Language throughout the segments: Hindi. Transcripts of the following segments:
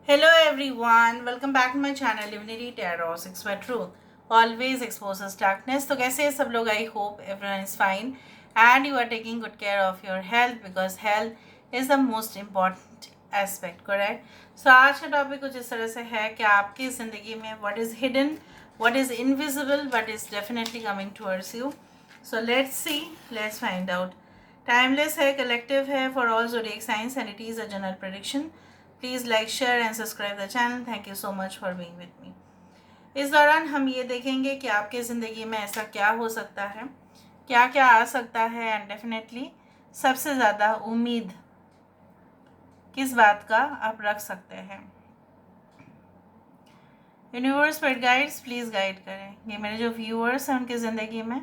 Hello everyone, welcome back to my channel Divinity Tarot 6 by Truth. Always exposes darkness. तो कैसे हैं सब लोग? I hope everyone is fine and you are taking good care of your health because health is the most important aspect, correct? So आज का टॉपिक कुछ इस तरह से है कि आपकी ज़िंदगी में what is hidden, what is invisible, but is definitely coming towards you. So let's see, let's find out. Timeless है, collective है for all zodiac signs and it is a general prediction. Please like share and subscribe the channel. Thank you so much for being with me. इस दौरान हम ये देखेंगे कि आपकी ज़िंदगी में ऐसा क्या हो सकता है, क्या क्या आ सकता है एंड डेफिनेटली सबसे ज़्यादा उम्मीद किस बात का आप रख सकते हैं. यूनिवर्स पर गाइड्स प्लीज़ गाइड करें. ये मेरे जो व्यूअर्स हैं उनकी ज़िंदगी में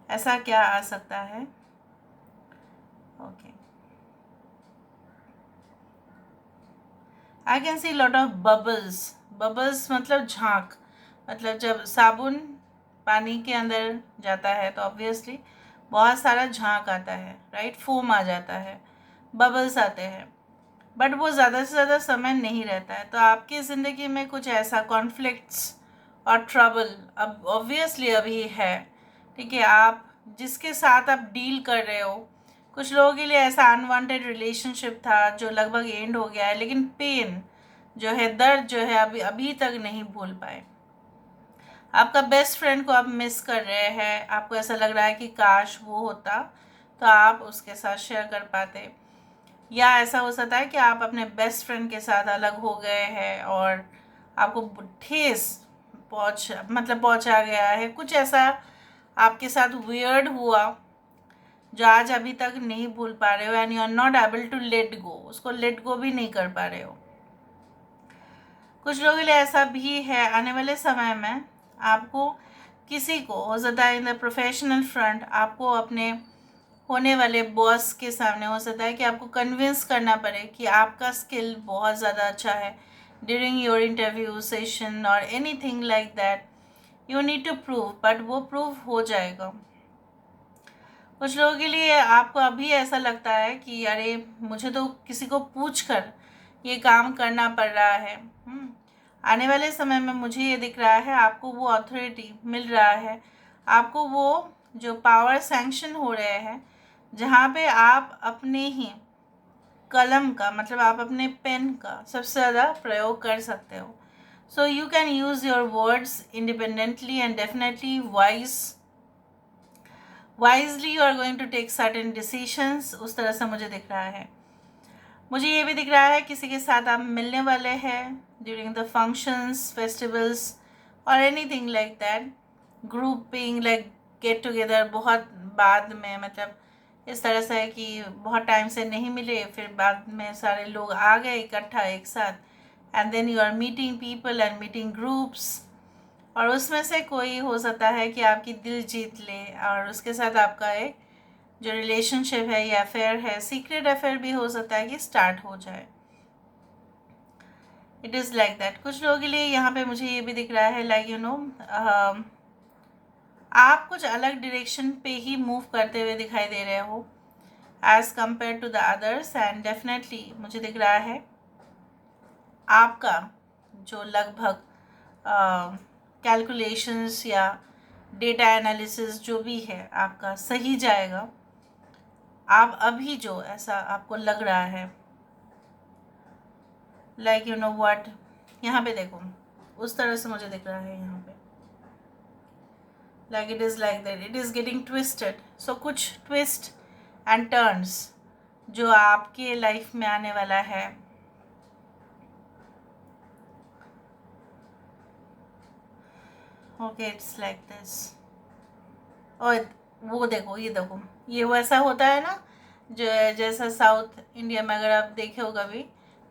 ऐसा क्या आ सकता है. Okay, I can see lot of bubbles. Bubbles मतलब झांक, मतलब जब साबुन पानी के अंदर जाता है तो ऑब्वियसली बहुत सारा झांक आता है, राइट. फोम आ जाता है, बबल्स आते हैं, बट वो ज़्यादा से ज़्यादा समय नहीं रहता है. तो आपकी ज़िंदगी में कुछ ऐसा कॉन्फ्लिक्ट्स और ट्रबल अब ऑब्वियसली अभी है, ठीक है. आप जिसके साथ आप डील कर रहे हो, कुछ लोगों के लिए ऐसा अनवांटेड रिलेशनशिप था जो लगभग एंड हो गया है, लेकिन पेन जो है, दर्द जो है, अभी अभी तक नहीं भूल पाए. आपका बेस्ट फ्रेंड को आप मिस कर रहे हैं. आपको ऐसा लग रहा है कि काश वो होता तो आप उसके साथ शेयर कर पाते, या ऐसा हो सकता है कि आप अपने बेस्ट फ्रेंड के साथ अलग हो गए हैं और आपको ठेस पहुंचा गया है. कुछ ऐसा आपके साथ वियर्ड हुआ जो आज अभी तक नहीं भूल पा रहे हो and you are not able to let go. उसको लेट गो भी नहीं कर पा रहे हो. कुछ लोगों के लिए ऐसा भी है आने वाले समय में आपको किसी को हो सकता है इन द प्रोफेशनल फ्रंट, आपको अपने होने वाले बॉस के सामने हो सकता है कि आपको कन्विंस करना पड़े कि आपका स्किल बहुत ज़्यादा अच्छा है ड्यूरिंग योर इंटरव्यू सेशन और anything like that. You need to prove, but वो प्रूव हो जाएगा. कुछ लोगों के लिए आपको अभी ऐसा लगता है कि अरे मुझे तो किसी को पूछ कर ये काम करना पड़ रहा है. आने वाले समय में मुझे ये दिख रहा है आपको वो अथॉरिटी मिल रहा है, आपको वो जो पावर सैंक्शन हो रहे हैं जहाँ पे आप अपने ही कलम का, मतलब आप अपने पेन का सबसे ज़्यादा प्रयोग कर सकते हो. So you can use your words independently and definitely wisely you are going to take certain decisions. उस तरह से मुझे दिख रहा है. मुझे ये भी दिख रहा है किसी के साथ आप मिलने वाले हैं ड्यूरिंग द फंक्शंस, फेस्टिवल्स और anything like that. Grouping like get together बहुत बाद में, मतलब इस तरह से है कि बहुत टाइम से नहीं मिले, फिर बाद में सारे लोग आ गए इकट्ठा एक साथ and then you are meeting people and meeting groups. और उसमें से कोई हो सकता है कि आपकी दिल जीत ले और उसके साथ आपका एक जो रिलेशनशिप है या अफेयर है, सीक्रेट अफेयर भी हो सकता है कि स्टार्ट हो जाए. It is like that. कुछ लोगों के लिए यहाँ पे मुझे ये भी दिख रहा है लाइक यू नो आप कुछ अलग डायरेक्शन पे ही मूव करते हुए दिखाई दे रहे हो as compare to the others. And definitely मुझे दिख रहा है आपका जो लगभग कैलकुलेशंस या डेटा एनालिसिस जो भी है आपका सही जाएगा. आप अभी जो ऐसा आपको लग रहा है लाइक यू नो व्हाट, यहाँ पे देखो उस तरह से मुझे दिख रहा है यहाँ पे like it is like that, it is getting twisted. So कुछ ट्विस्ट एंड टर्न्स जो आपके लाइफ में आने वाला है. Okay, it's like this. और वो देखो, ये देखो, ये वैसा होता है ना जो जैसा साउथ इंडिया में अगर आप देखे हो कभी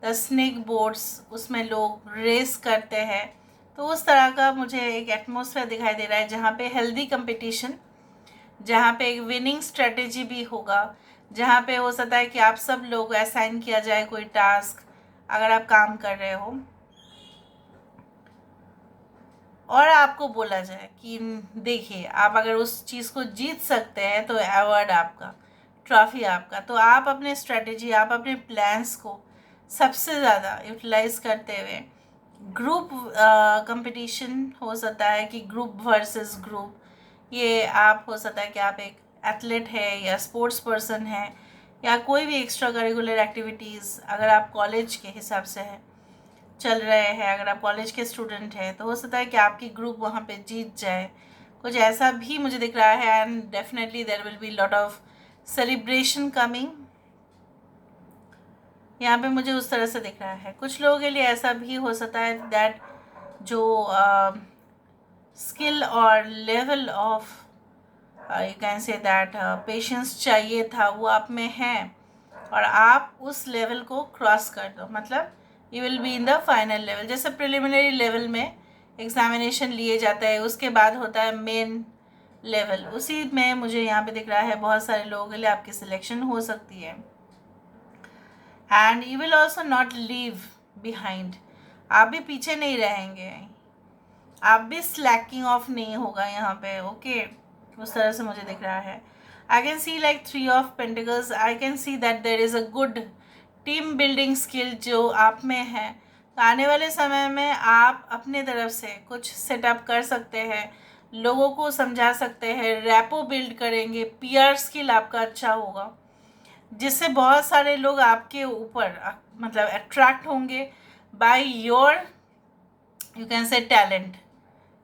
द स्नेक बोट्स, उसमें लोग रेस करते हैं. तो उस तरह का मुझे एक एटमॉस्फेयर दिखाई दे रहा है जहाँ पे हेल्दी कंपटीशन, जहाँ पे एक विनिंग स्ट्रेटेजी भी होगा, जहाँ पे हो सकता है कि आप सब लोग असाइन किया जाए कोई टास्क अगर आप काम कर रहे हो और आपको बोला जाए कि देखिए आप अगर उस चीज़ को जीत सकते हैं तो अवार्ड आपका, ट्रॉफी आपका. तो आप अपने स्ट्रेटेजी, आप अपने प्लान्स को सबसे ज़्यादा यूटिलाइज करते हुए ग्रुप कंपटीशन हो सकता है कि ग्रुप वर्सेस ग्रुप, ये आप हो सकता है कि आप एक एथलीट है या स्पोर्ट्स पर्सन है या कोई भी एक्स्ट्रा करिकुलर एक्टिविटीज़ अगर आप कॉलेज के हिसाब से है चल रहे हैं, अगर आप कॉलेज के स्टूडेंट हैं तो हो सकता है कि आपकी ग्रुप वहाँ पे जीत जाए, कुछ ऐसा भी मुझे दिख रहा है। And definitely there will be lot of celebration coming, यहाँ पे मुझे उस तरह से दिख रहा है। कुछ लोगों के लिए ऐसा भी हो सकता है दैट जो स्किल और level of you can say that patience चाहिए था वो आप में है और आप उस लेवल को क्रॉस कर दो, मतलब you will be in the final level. जैसे प्रिलिमिनरी लेवल में एग्जामिनेशन लिए जाता है, उसके बाद होता है मेन लेवल, उसी में मुझे यहाँ पे दिख रहा है बहुत सारे लोगों के लिए आपकी सिलेक्शन हो सकती है। And you will also not leave behind, आप भी पीछे नहीं रहेंगे, आप भी स्लैकिंग ऑफ नहीं होगा यहाँ पे, ओके उस तरह से मुझे दिख रहा है। I can see like 3 of pentacles, I can see that there is a good team building skill जो आप में है। तो आने वाले समय में आप अपने तरफ से कुछ सेटअप कर सकते हैं, लोगों को समझा सकते हैं, रैपो बिल्ड करेंगे, पीआर स्किल आपका अच्छा होगा जिससे बहुत सारे लोग आपके ऊपर मतलब अट्रैक्ट होंगे by your you can say talent.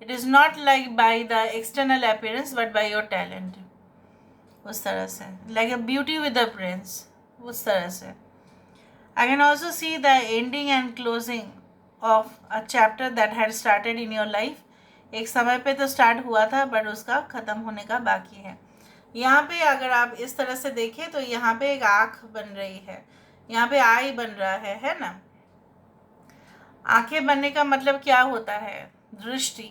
It is not like by the external appearance but by your talent, उस तरह से like a beauty with a prince, उस तरह से। I can also see the ending and closing of a chapter that had started in your life. एक समय पे तो स्टार्ट हुआ था बट उसका ख़त्म होने का बाकी है। यहाँ पे अगर आप इस तरह से देखें तो यहाँ पे एक आँख बन रही है, यहाँ पे आई बन रहा है ना। आँखें बनने का मतलब क्या होता है? दृष्टि।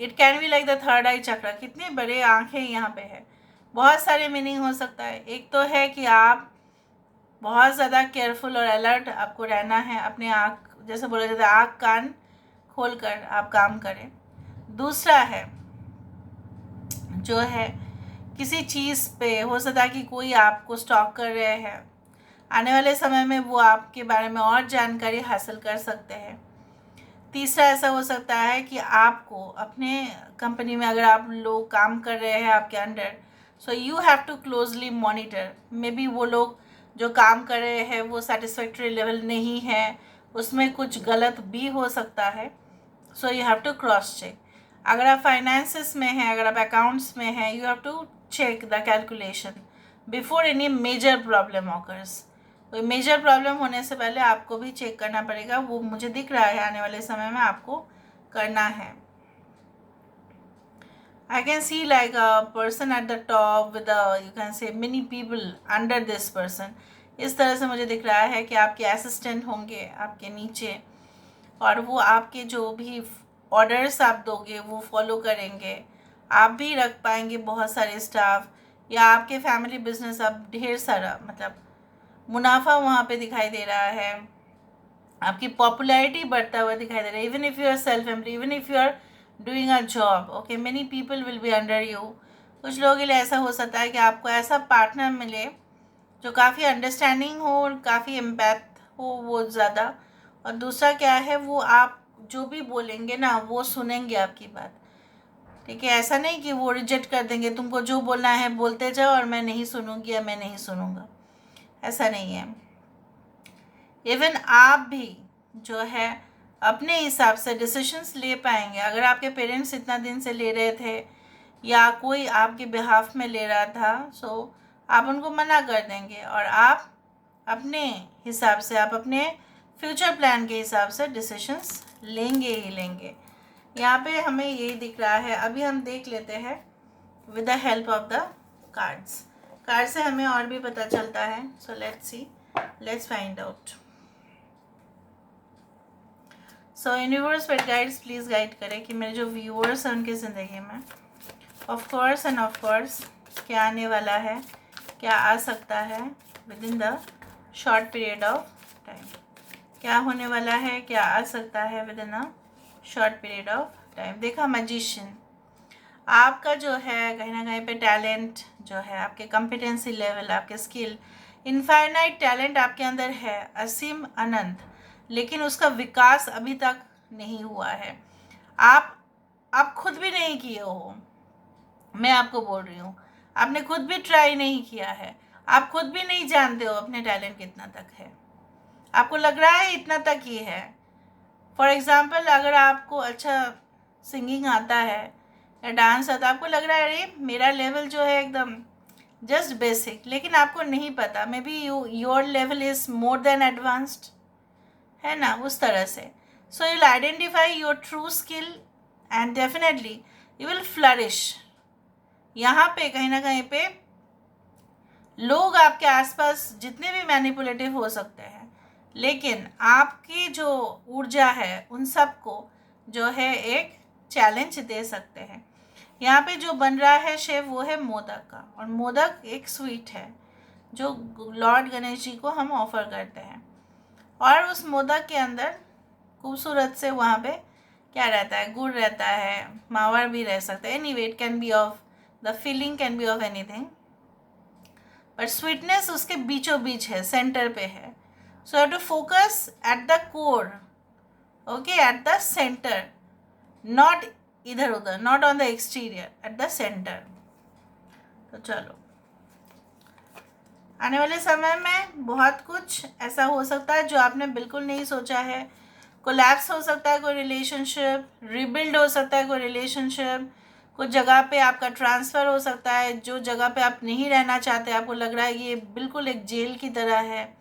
It can be like the third eye chakra, कितने बड़े आँखें यहाँ पे है। बहुत सारे मीनिंग हो सकता है। एक तो है कि आप बहुत ज़्यादा केयरफुल और अलर्ट आपको रहना है, अपने आँख जैसे बोला जाता है आँख कान खोल कर आप काम करें। दूसरा है जो है किसी चीज़ पे हो सकता है कि कोई आपको स्टॉक कर रहे हैं, आने वाले समय में वो आपके बारे में और जानकारी हासिल कर सकते हैं। तीसरा ऐसा हो सकता है कि आपको अपने कंपनी में अगर आप लोग काम कर रहे हैं आपके under, so you have to closely monitor, maybe वो लोग जो काम कर रहे हैं वो सेटिस्फैक्ट्री लेवल नहीं है, उसमें कुछ गलत भी हो सकता है, so you have to cross check. अगर आप फाइनेंसिस में हैं, अगर आप अकाउंट्स में हैं, you have to check the calculation before any major problem occurs. कोई मेजर प्रॉब्लम होने से पहले आपको भी चेक करना पड़ेगा, वो मुझे दिख रहा है आने वाले समय में आपको करना है। I can see like a person at the top with a you can say many people under this person. इस तरह से मुझे दिख रहा है कि आपके असिस्टेंट होंगे आपके नीचे और वो आपके जो भी ऑर्डर्स आप दोगे वो फॉलो करेंगे। आप भी रख पाएंगे बहुत सारे स्टाफ, या आपके फैमिली बिजनेस आप ढेर सारा मतलब मुनाफा वहाँ पे दिखाई दे रहा है, आपकी पॉपुलैरिटी बढ़ता हुआ दिखाई दे रहा है। Even if you are self employ, even if you are doing a job, okay many people will be under you. कुछ लोगों के लिए ऐसा हो सकता है कि आपको ऐसा पार्टनर मिले जो काफ़ी अंडरस्टैंडिंग हो और काफ़ी एम्पैथ हो वो ज़्यादा। और दूसरा क्या है, वो आप जो भी बोलेंगे ना वो सुनेंगे आपकी बात, ठीक है। ऐसा नहीं कि वो रिजेक्ट कर देंगे, तुमको जो बोलना है बोलते जाओ और मैं नहीं सुनूंगी या मैं नहीं सुनूंगा, ऐसा नहीं है। इवन आप भी जो है अपने हिसाब से डिसीजंस ले पाएंगे। अगर आपके पेरेंट्स इतना दिन से ले रहे थे या कोई आपके बिहाफ में ले रहा था, सो आप उनको मना कर देंगे और आप अपने हिसाब से, आप अपने फ्यूचर प्लान के हिसाब से डिसीजंस लेंगे ही लेंगे। यहाँ पे हमें यही दिख रहा है। अभी हम देख लेते हैं with the help of the cards. Card से हमें और भी पता चलता है, so let's see, let's find out. So universe pet guides please guide करें कि मेरे जो व्यूअर्स हैं उनकी ज़िंदगी में of course end of course क्या आने वाला है, क्या आ सकता है with in the short period of time, क्या होने वाला है, क्या आ सकता है with in a short period of time. देखा मैजिशियन, आपका जो है कहीं ना कहीं पे टैलेंट जो है, आपके कॉम्पिटेंसी लेवल, आपके स्किल, इनफाइनाइट टैलेंट आपके अंदर है, असीम अनंत, लेकिन उसका विकास अभी तक नहीं हुआ है। आप खुद भी नहीं किए हो, मैं आपको बोल रही हूँ, आपने खुद भी ट्राई नहीं किया है, आप खुद भी नहीं जानते हो अपने टैलेंट कितना तक है। आपको लग रहा है इतना तक ही है। फॉर एग्ज़ाम्पल, अगर आपको अच्छा सिंगिंग आता है या डांस आता है, आपको लग रहा है अरे मेरा लेवल जो है एकदम जस्ट बेसिक, लेकिन आपको नहीं पता may be your level is more than advanced, है ना, उस तरह से। So you will identify your true skill and definitely you will flourish. यहाँ पे कहीं ना कहीं पे लोग आपके आसपास जितने भी मैनिपुलेटिव हो सकते हैं, लेकिन आपकी जो ऊर्जा है उन सबको जो है एक चैलेंज दे सकते हैं। यहाँ पे जो बन रहा है शेफ वो है मोदक का, और मोदक एक स्वीट है जो लॉर्ड गणेश जी को हम ऑफर करते हैं। और उस मोदक के अंदर खूबसूरत से वहाँ पे क्या रहता है, गुड़ रहता है, मावा भी रह सकता है, anyway it can be of the feeling can be of anything, but sweetness उसके बीचों बीच है, सेंटर पे है। So have to focus at the core, okay, at the centre, not इधर उधर, not on the exterior, at the centre. तो चलो, आने वाले समय में बहुत कुछ ऐसा हो सकता है जो आपने बिल्कुल नहीं सोचा है। कोलैप्स हो सकता है कोई रिलेशनशिप, रिबिल्ड हो सकता है कोई रिलेशनशिप, कुछ जगह पे आपका ट्रांसफ़र हो सकता है, जो जगह पे आप नहीं रहना चाहते, आपको लग रहा है ये बिल्कुल एक जेल की तरह है,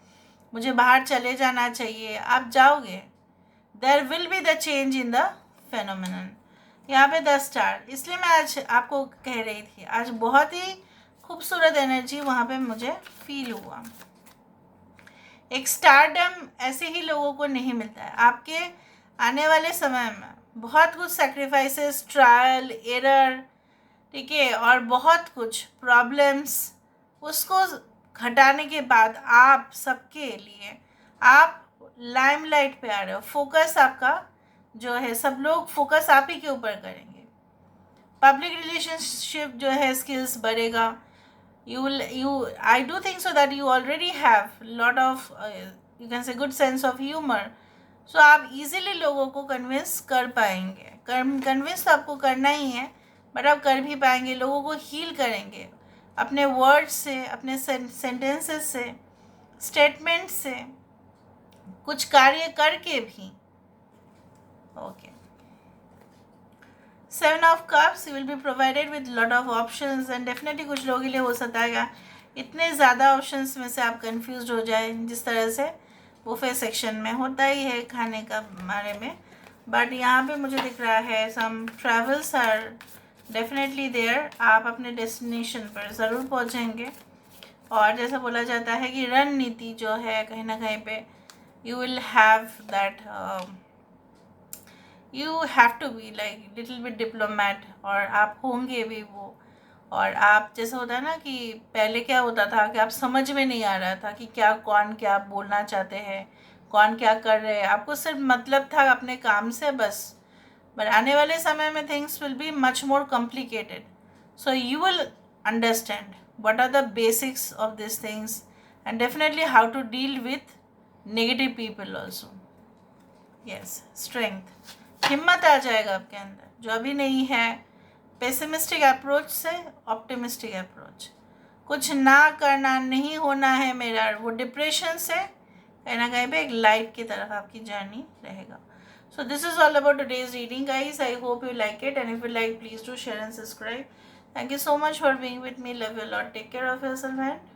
मुझे बाहर चले जाना चाहिए, आप जाओगे। There will be the change in the phenomenon. यहाँ पे 10 स्टार, इसलिए मैं आज आपको कह रही थी, आज बहुत ही खूबसूरत एनर्जी वहाँ पे मुझे फील हुआ। एक स्टारडम ऐसे ही लोगों को नहीं मिलता है। आपके आने वाले समय में बहुत कुछ सेक्रीफाइसेस, ट्रायल एरर, ठीक है, और बहुत कुछ प्रॉब्लम्स, उसको घटाने के बाद आप सबके लिए आप लाइमलाइट पे आ रहे हो। फोकस आपका जो है, सब लोग फोकस आप ही के ऊपर करेंगे। पब्लिक रिलेशनशिप जो है स्किल्स बढ़ेगा। I do think so that you already have lot of you can say good sense of humor, so आप easily लोगों को कन्विंस कर पाएंगे। कन्विंस तो आपको करना ही है, बट आप कर भी पाएंगे, लोगों को हील करेंगे अपने वर्ड्स से, अपने सेंटेंसेस से, स्टेटमेंट से, कुछ कार्य करके भी। Okay, 7 of Cups, you will be provided with lot of options and definitely कुछ लोगों के लिए हो सकता है इतने ज़्यादा ऑप्शंस में से आप कंफ्यूज हो जाए, जिस तरह से बुफे सेक्शन में होता ही है खाने का बारे में। बट यहाँ पे मुझे दिख रहा है सम ट्रैवल्स आर डेफिनेटली देयर, आप अपने डेस्टिनेशन पर ज़रूर पहुँचेंगे। और जैसा बोला जाता है कि रणनीति जो है कहीं ना कहीं पे you will have that, you have to be like little bit diplomat, और आप होंगे भी वो। और आप जैसा होता है ना कि पहले क्या होता था कि आप समझ में नहीं आ रहा था कि क्या कौन क्या बोलना चाहते हैं, कौन क्या कर रहे हैं, आपको सिर्फ मतलब था अपने काम से बस। बट आने वाले समय में things will be much more complicated, so you will understand what are the basics of these things and definitely how to deal with negative people also. Yes, strength, हिम्मत आ जाएगा आपके अंदर जो अभी नहीं है। पेसिमिस्टिक अप्रोच से ऑप्टिमिस्टिक अप्रोच, कुछ ना करना, नहीं होना है मेरा, वो डिप्रेशन से कहीं ना कहीं पे एक लाइट की तरफ आपकी जर्नी रहेगा। So this is all about today's reading, guys. I hope you like it, and if you like, please do share and subscribe. Thank you so much for being with me. Love you a lot. Take care of yourself and